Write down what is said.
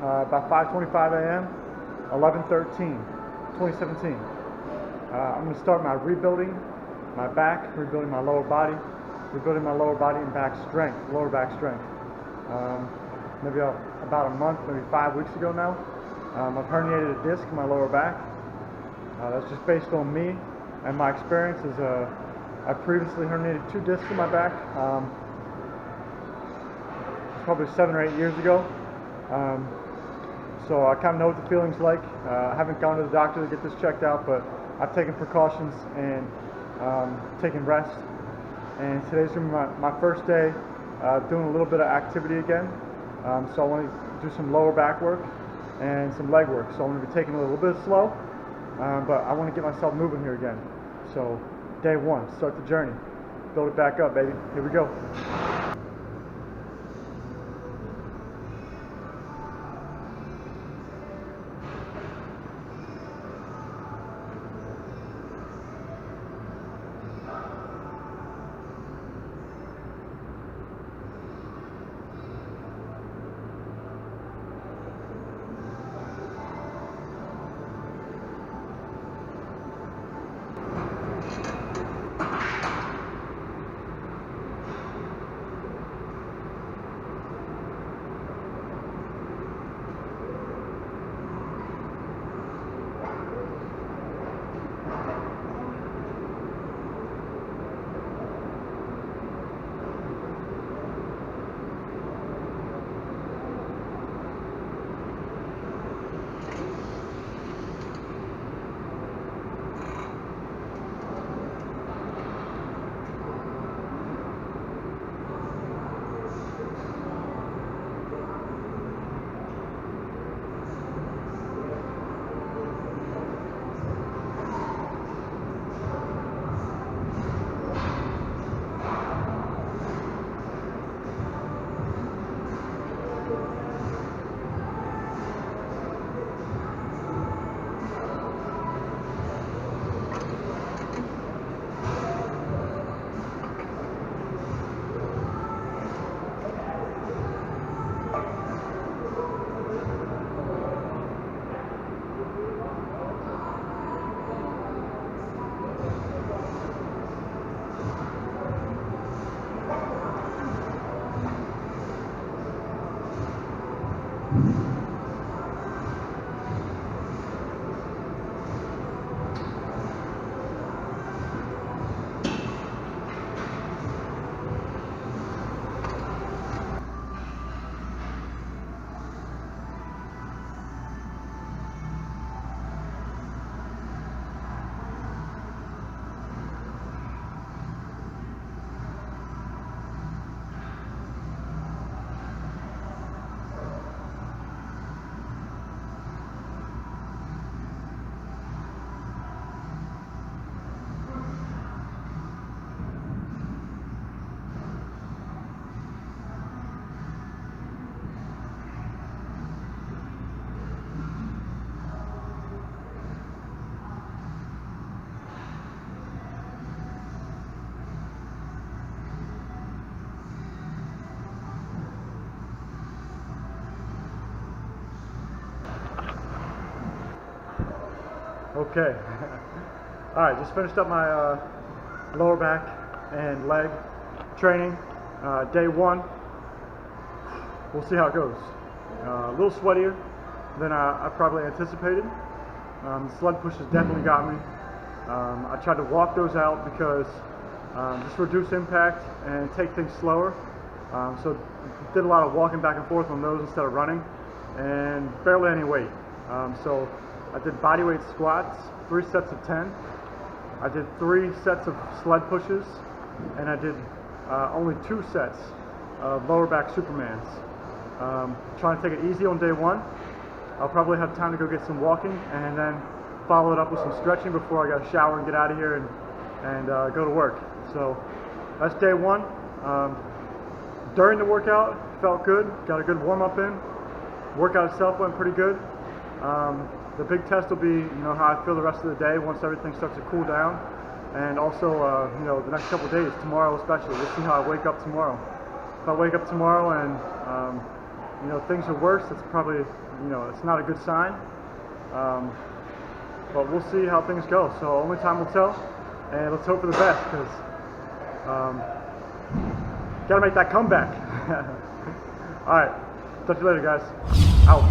about 5:25 a.m., 11/13/2017. I'm going to start my rebuilding my back, rebuilding my lower body, rebuilding my lower body and back strength, lower back strength. Maybe about a month, maybe 5 weeks ago now, I've herniated a disc in my lower back. That's just based on me and my experience. I previously herniated 2 discs in my back. It's probably 7 or 8 years ago. So I kind of know what the feeling's like. I haven't gone to the doctor to get this checked out, but I've taken precautions and taken rest. And today's going to be my first day doing a little bit of activity again. So I want to do some lower back work and some leg work. So I'm going to be taking it a little bit slow, but I want to get myself moving here again. So day 1, start the journey. Build it back up, baby. Here we go. Okay. Alright, just finished up my lower back and leg training. Day 1. We'll see how it goes. A little sweatier than I probably anticipated. The sled pushes definitely got me. I tried to walk those out because just reduce impact and take things slower. So did a lot of walking back and forth on those instead of running, and barely any weight. So I did body weight squats, 3 sets of 10. I did 3 sets of sled pushes, and I did only 2 sets of lower back Supermans. Trying to take it easy on day 1. I'll probably have time to go get some walking and then follow it up with some stretching before I got to shower and get out of here and go to work. So that's day 1. During the workout, felt good. Got a good warm up in. Workout itself went pretty good. The big test will be, how I feel the rest of the day once everything starts to cool down, and also, the next couple of days, tomorrow especially. We'll see how I wake up tomorrow. If I wake up tomorrow and things are worse, it's probably, it's not a good sign. But we'll see how things go. So only time will tell, and let's hope for the best, because gotta make that comeback. All right, talk to you later, guys. Out.